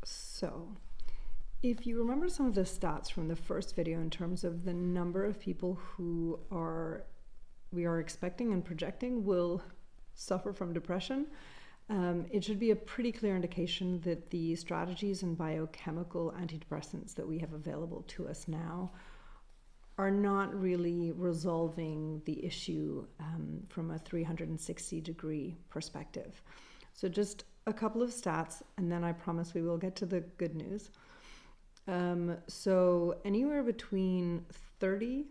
So, if you remember some of the stats from the first video in terms of the number of people who we are expecting and projecting will suffer from depression, it should be a pretty clear indication that the strategies and biochemical antidepressants that we have available to us now are not really resolving the issue from a 360-degree perspective. So just a couple of stats, and then I promise we will get to the good news. So anywhere between 30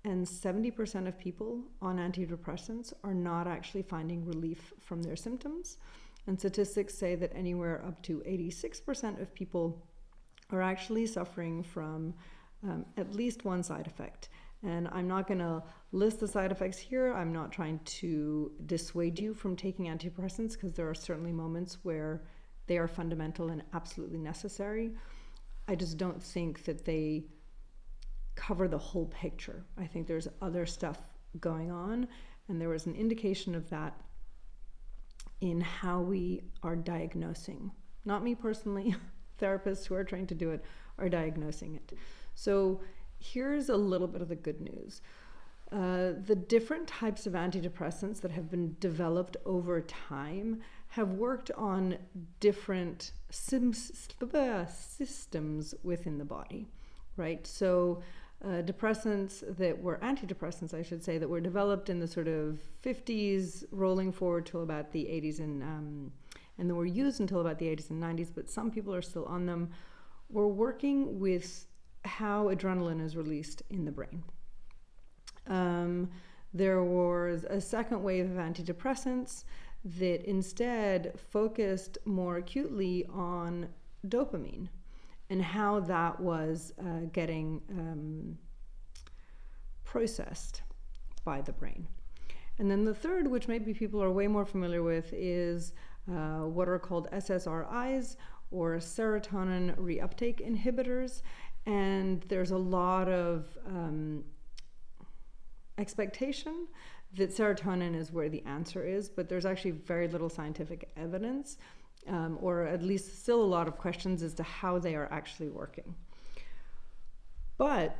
and 70% of people on antidepressants are not actually finding relief from their symptoms. And statistics say that anywhere up to 86% of people are actually suffering from at least one side effect. And I'm not going to list the side effects here. I'm not trying to dissuade you from taking antidepressants, because there are certainly moments where they are fundamental and absolutely necessary. I just don't think that they cover the whole picture. I think there's other stuff going on, and there was an indication of that in how we are diagnosing. Not me personally, therapists who are trying to do it are diagnosing it. So here's a little bit of the good news. The different types of antidepressants that have been developed over time have worked on different systems within the body, right? So antidepressants, I should say, that were developed in the sort of 50s, rolling forward to about the 80s, and they were used until about the 80s and 90s, but some people are still on them, were working with how adrenaline is released in the brain. There was a second wave of antidepressants that instead focused more acutely on dopamine and how that was getting processed by the brain. And then the third, which maybe people are way more familiar with, is what are called SSRIs, or serotonin reuptake inhibitors. And there's a lot of expectation that serotonin is where the answer is, but there's actually very little scientific evidence, or at least still a lot of questions as to how they are actually working. But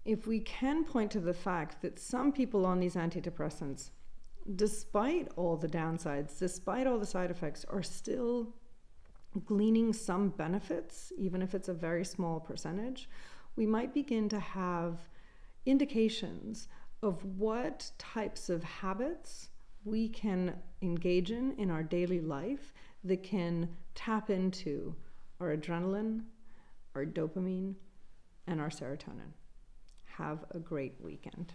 if we can point to the fact that some people on these antidepressants, despite all the downsides, despite all the side effects, are still gleaning some benefits, even if it's a very small percentage, we might begin to have indications of what types of habits we can engage in our daily life that can tap into our adrenaline, our dopamine, and our serotonin. Have a great weekend.